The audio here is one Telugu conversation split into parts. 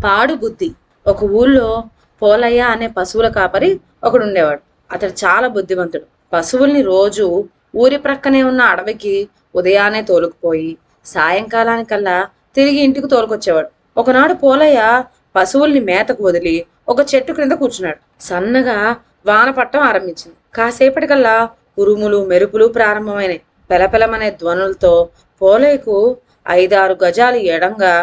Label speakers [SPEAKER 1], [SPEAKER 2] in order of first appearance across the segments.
[SPEAKER 1] పాడు బుద్ధి. ఒక ఊళ్ళో పోలయ్య అనే పశువుల కాపరి ఒకడుండేవాడు. అతడు చాలా బుద్ధిమంతుడు. పశువుల్ని రోజు ఊరి ప్రక్కనే ఉన్న అడవికి ఉదయాన్నే తోలుకుపోయి సాయంకాలానికల్లా తిరిగి ఇంటికి తోలుకొచ్చేవాడు. ఒకనాడు పోలయ్య పశువుల్ని మేతకు వదిలి ఒక చెట్టు క్రింద కూర్చున్నాడు. సన్నగా వాన పట్టం ఆరంభించింది. కాసేపటికల్లా ఉరుములు మెరుపులు ప్రారంభమైనాయి. పెలపెలమనే ధ్వనులతో పోలయ్యకు 5-6 గజాలు ఎడంగా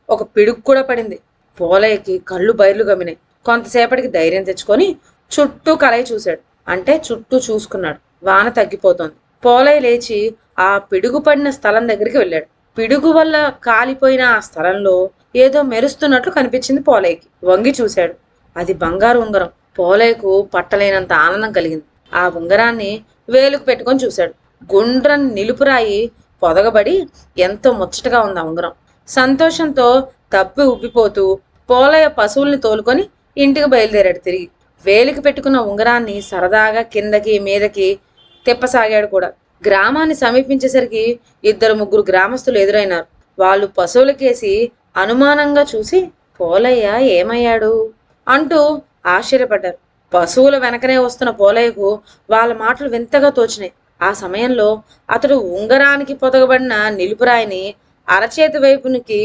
[SPEAKER 1] ఒక పిడుగు కూడా పడింది. పోలయ్యకి కళ్ళు బయర్లు గమ్మినాయి. కొంతసేపటికి ధైర్యం తెచ్చుకొని చుట్టూ కలయి చూశాడు. అంటే చుట్టూ చూసుకున్నాడు. వాన తగ్గిపోతోంది. పోలయ్య లేచి ఆ పిడుగు పడిన స్థలం దగ్గరికి వెళ్ళాడు. పిడుగు వల్ల కాలిపోయిన ఆ స్థలంలో ఏదో మెరుస్తున్నట్లు కనిపించింది పోలయ్యకి. వంగి చూశాడు. అది బంగారు ఉంగరం. పోలయ్యకు పట్టలేనంత ఆనందం కలిగింది. ఆ ఉంగరాన్ని వేలుకు పెట్టుకొని చూశాడు. గుండ్రని నిలుపురాయి పొదగబడి ఎంతో ముచ్చటగా ఉంది ఆ ఉంగరం. సంతోషంతో తప్పి ఉబ్బిపోతూ పోలయ్య పశువుల్ని తోలుకొని ఇంటికి బయలుదేరాడు. తిరిగి వేలికి పెట్టుకున్న ఉంగరాన్ని సరదాగా కిందకి మీదకి తిప్పసాగాడు కూడా. గ్రామాన్ని సమీపించేసరికి 2-3 గ్రామస్తులు ఎదురైనారు. వాళ్ళు పశువులకేసి అనుమానంగా చూసి పోలయ్య ఏమయ్యాడు అంటూ ఆశ్చర్యపడ్డారు. పశువుల వెనకనే వస్తున్న పోలయ్యకు వాళ్ళ మాటలు వింతగా తోచినాయి. ఆ సమయంలో అతడు ఉంగరానికి పొదగబడిన నిలుపురాయిని అరచేతి వైపునికి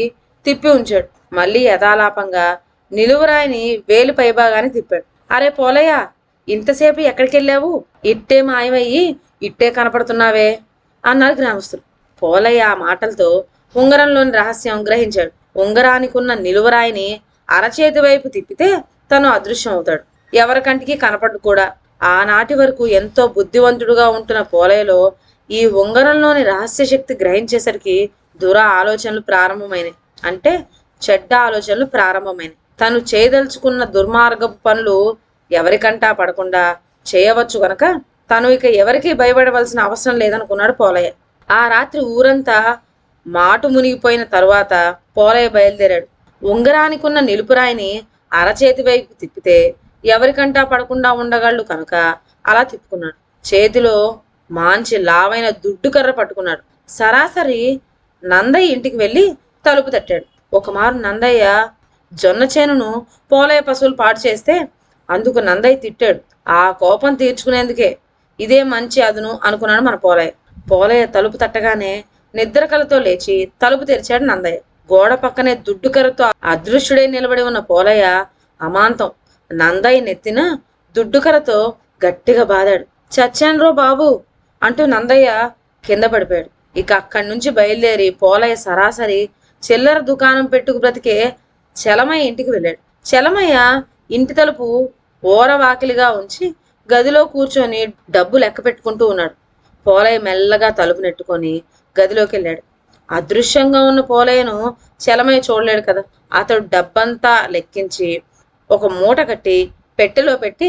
[SPEAKER 1] తిప్పి ఉంచాడు. మళ్ళీ యథాలాపంగా నిలువురాయిని వేలు పైభాగాన్ని తిప్పాడు. అరే పోలయ్య, ఇంతసేపు ఎక్కడికెళ్ళావు? ఇట్టే మాయమయ్యి ఇట్టే కనపడుతున్నావే అన్నారు గ్రామస్తులు. పోలయ్య ఆ మాటలతో ఉంగరంలోని రహస్యం గ్రహించాడు. ఉంగరానికున్న నిలువరాయిని అరచేతి వైపు తిప్పితే తను అదృశ్యం అవుతాడు. ఎవరికంటికి కనపడ్డు కూడా. ఆనాటి వరకు ఎంతో బుద్ధివంతుడుగా ఉంటున్న పోలయ్యలో ఈ ఉంగరంలోని రహస్య శక్తి గ్రహించేసరికి ఆలోచనలు ప్రారంభమైనాయి. అంటే చెడ్డ ఆలోచనలు ప్రారంభమైనాయి. తను చేయదలుచుకున్న దుర్మార్గపు పనులు ఎవరికంటా పడకుండా చేయవచ్చు గనక తను ఇక ఎవరికి భయపడవలసిన అవసరం లేదనుకున్నాడు పోలయ్య. ఆ రాత్రి ఊరంతా మాటు మునిగిపోయిన తరువాత పోలయ్య బయలుదేరాడు. ఉంగరానికున్న నిలుపురాయిని అరచేతి వైపు తిప్పితే ఎవరికంటా పడకుండా ఉండగలడు కనుక అలా తిప్పుకున్నాడు. చేతిలో మాంచి లావైన దుడ్డు కర్ర పట్టుకున్నాడు. సరాసరి నందయ్య ఇంటికి వెళ్ళి తలుపు తట్టాడు. ఒకమారు నందయ్య జొన్న చేనును పోలయ్య పశువులు పాడు చేస్తే అందుకు నందయ్య తిట్టాడు. ఆ కోపం తీర్చుకునేందుకే ఇదే మంచి అదును అనుకున్నాడు మన పోలయ్య. పోలయ్య తలుపు తట్టగానే నిద్రకలతో లేచి తలుపు తెరిచాడు నందయ్య. గోడ పక్కనే దుడ్డు కర్రతో అదృశ్యుడై నిలబడి ఉన్న పోలయ్య అమాంతం నందయ్య నెత్తిన దుడ్డుకరతో గట్టిగా బాదాడు. చచ్చాన్రో బాబు అంటూ నందయ్య కింద పడిపోయాడు. ఇక అక్కడి నుంచి బయలుదేరి పోలయ్య సరాసరి చిల్లర దుకాణం పెట్టుకు బ్రతికే చలమయ్య ఇంటికి వెళ్ళాడు. చలమయ్య ఇంటి తలుపు ఓరవాకిలిగా ఉంచి గదిలో కూర్చొని డబ్బు లెక్క పెట్టుకుంటూ ఉన్నాడు. పోలయ్య మెల్లగా తలుపు నెట్టుకొని గదిలోకి వెళ్ళాడు. అదృశ్యంగా ఉన్న పోలయ్యను చలమయ్య చూడలేడు కదా. అతడు డబ్బంతా లెక్కించి ఒక మూట కట్టి పెట్టెలో పెట్టి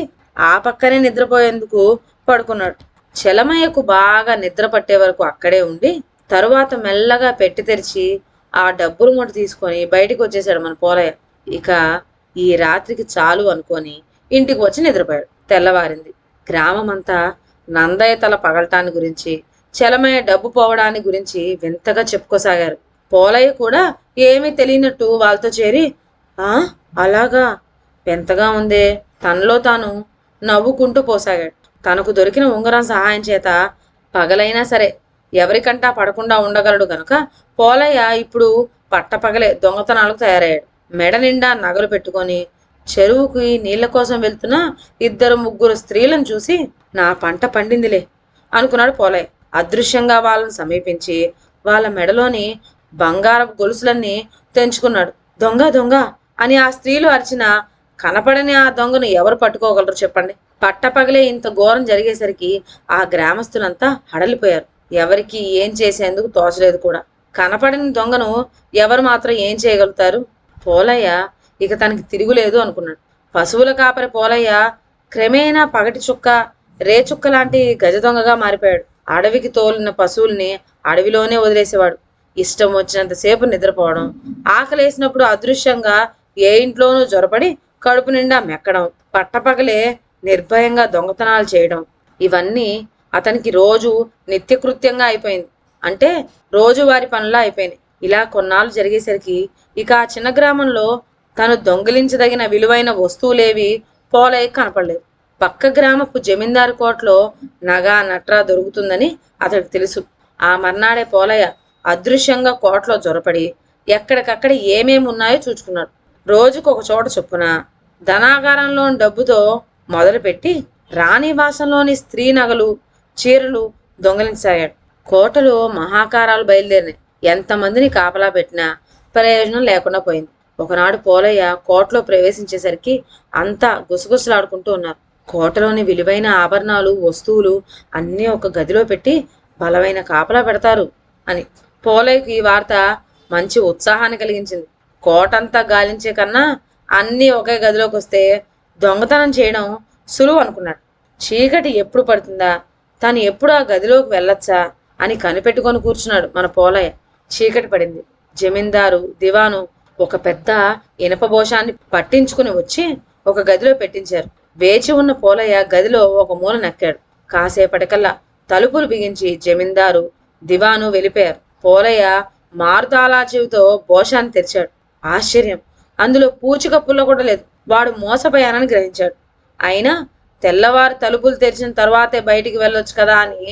[SPEAKER 1] ఆ పక్కనే నిద్రపోయేందుకు పడుకున్నాడు. చలమయ్యకు బాగా నిద్ర పట్టే వరకు అక్కడే ఉండి తరువాత మెల్లగా పెట్టి తెరిచి ఆ డబ్బులు మూట తీసుకొని బయటికి వచ్చేసాడు మన పోలయ్య. ఇక ఈ రాత్రికి చాలు అనుకొని ఇంటికి వచ్చి నిద్రపోయాడు. తెల్లవారింది. గ్రామమంతా నందయ్య తల పగలటాన్ని గురించి చలమయ్య డబ్బు పోవడాన్ని గురించి వింతగా చెప్పుకోసాగారు. పోలయ్య కూడా ఏమీ తెలియనట్టు వాళ్ళతో చేరి అలాగా వింతగా ఉందే తనలో తాను నవ్వుకుంటూ పోసాగాడు. తనకు దొరికిన ఉంగరం సహాయం చేత పగలైనా సరే ఎవరికంటా పడకుండా ఉండగలడు గనుక పోలయ్య ఇప్పుడు పట్టపగలే దొంగతనాలకు తయారయ్యాడు. మెడ నిండా నగలు పెట్టుకొని చెరువుకి నీళ్ల కోసం వెళ్తున్న 2-3 స్త్రీలను చూసి నా పంట పండిందిలే అనుకున్నాడు పోలయ్య. అదృశ్యంగా వాళ్ళను సమీపించి వాళ్ళ మెడలోని బంగారపు గొలుసులన్నీ తెంచుకున్నాడు. దొంగ దొంగ అని ఆ స్త్రీలు అరిచిన కనపడని ఆ దొంగను ఎవరు పట్టుకోగలరు చెప్పండి. పట్టపగలే ఇంత ఘోరం జరిగేసరికి ఆ గ్రామస్తులంతా హడలిపోయారు. ఎవరికి ఏం చేసేందుకు తోచలేదు కూడా. కనపడని దొంగను ఎవరు మాత్రం ఏం చేయగలుగుతారు? పోలయ్య ఇక తనకి తిరుగులేదు అనుకున్నాడు. పశువుల కాపరి పోలయ్య క్రమేణా పగటి చుక్క రేచుక్క లాంటి గజ దొంగగా మారిపోయాడు. అడవికి తోలిన పశువుల్ని అడవిలోనే వదిలేసేవాడు. ఇష్టం వచ్చినంతసేపు నిద్రపోవడం, ఆకలేసినప్పుడు అదృశ్యంగా ఏ ఇంట్లోనూ జొరపడి కడుపు నిండా మెక్కడం, పట్టపగలే నిర్భయంగా దొంగతనాలు చేయడం, ఇవన్నీ అతనికి రోజు నిత్యకృత్యంగా అయిపోయింది. అంటే రోజువారి పనులా అయిపోయినాయి. ఇలా కొన్నాళ్ళు జరిగేసరికి ఇక ఆ చిన్న గ్రామంలో తను దొంగిలించదగిన విలువైన వస్తువులేవి పోలయ్య కనపడలేదు. పక్క గ్రామపు జమీందారు కోటలో నగా నట్రా దొరుకుతుందని అతడికి తెలుసు. ఆ మర్నాడే పోలయ్య అదృశ్యంగా కోటలో జొరపడి ఎక్కడికక్కడ ఏమేమి ఉన్నాయో చూచుకున్నాడు. రోజుకు ఒక చోట చొప్పున ధనాగారంలోని డబ్బుతో మొదలుపెట్టి రాణివాసంలోని స్త్రీ నగలు, చీరలు దొంగలించాడు. కోటలో మహాకారాలు బయలుదేరినాయి. ఎంతమందిని కాపలా పెట్టినా ప్రయోజనం లేకుండా పోయింది. ఒకనాడు పోలయ్య కోటలో ప్రవేశించేసరికి అంతా గుసగుసలాడుకుంటూ ఉన్నారు. కోటలోని విలువైన ఆభరణాలు, వస్తువులు అన్నీ ఒక గదిలో పెట్టి బలమైన కాపలా పెడతారు అని. పోలయ్యకి ఈ వార్త మంచి ఉత్సాహాన్ని కలిగించింది. కోటంతా గాలించే కన్నా అన్నీ ఒకే గదిలోకి వస్తే దొంగతనం చేయడం సులువు అనుకున్నాడు. చీకటి ఎప్పుడు పడుతుందా, తాను ఎప్పుడు ఆ గదిలోకి వెళ్ళొచ్చా అని కనిపెట్టుకొని కూర్చున్నాడు మన పోలయ్య. చీకటి పడింది. జమీందారు దివాను ఒక పెద్ద ఇనప బోషాన్ని పట్టించుకుని వచ్చి ఒక గదిలో పెట్టించారు. వేచి ఉన్న పోలయ్య గదిలో ఒక మూల నక్కాడు. కాసేపటికల్లా తలుపులు బిగించి జమీందారు దివాను వెళ్ళిపోయారు. పోలయ్య మారుతాలా చెవితో బోషాన్ని తెరిచాడు. ఆశ్చర్యం, అందులో పూచిక పుల్ల కూడా లేదు. వాడు మోసపోయానని గ్రహించాడు. అయినా తెల్లవారు తలుపులు తెరిచిన తర్వాతే బయటికి వెళ్ళొచ్చు కదా అని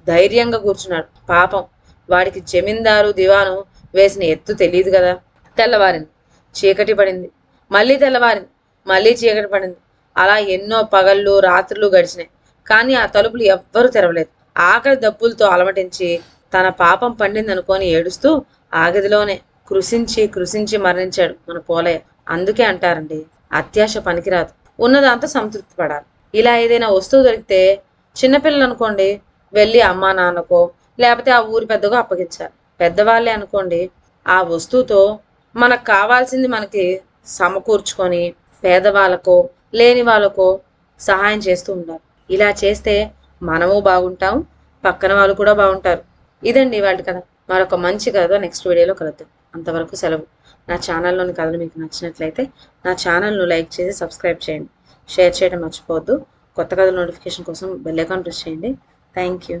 [SPEAKER 1] ధైర్యంగా కూర్చున్నాడు. పాపం, వాడికి జమీందారు దివాను వేసిన ఎత్తు తెలియదు కదా. తెల్లవారింది. చీకటి పడింది. మళ్ళీ తెల్లవారింది. మళ్ళీ చీకటి పడింది. అలా ఎన్నో పగళ్ళు రాత్రులు గడిచినాయి. కానీ ఆ తలుపులు ఎవ్వరూ తెరవలేదు. ఆకలి దప్పులతో అలమటించి తన పాపం పండిందనుకొని ఏడుస్తూ ఆ గదిలోనే కృషించి కృషించి మరణించాడు మన పోలయ్య. అందుకే అంటారండి, అత్యాశ పనికిరాదు, ఉన్నదాంతో సంతృప్తి పడాలి. ఇలా ఏదైనా వస్తువు దొరికితే చిన్నపిల్లలు అనుకోండి వెళ్ళి అమ్మా నాన్నకో లేకపోతే ఆ ఊరి పెద్దగో అప్పగించాలి. పెద్దవాళ్ళే అనుకోండి ఆ వస్తువుతో మనకు కావాల్సింది మనకి సమకూర్చుకొని పేదవాళ్ళకో లేని వాళ్ళకో సహాయం చేస్తూ ఉండాలి. ఇలా చేస్తే మనము బాగుంటాం, పక్కన వాళ్ళు కూడా బాగుంటారు. ఇదండి వాళ్ళ కథ. మరొక మంచి కథ నెక్స్ట్ వీడియోలో కలుద్దాం. అంతవరకు సెలవు. నా ఛానల్లోని కథలు మీకు నచ్చినట్లయితే నా ఛానల్ను లైక్ చేసి సబ్స్క్రైబ్ చేయండి. షేర్ చేయడం మర్చిపోవద్దు. కొత్త కథల నోటిఫికేషన్ కోసం బెల్ ఐకాన్ ప్రెస్ చేయండి. Thank you.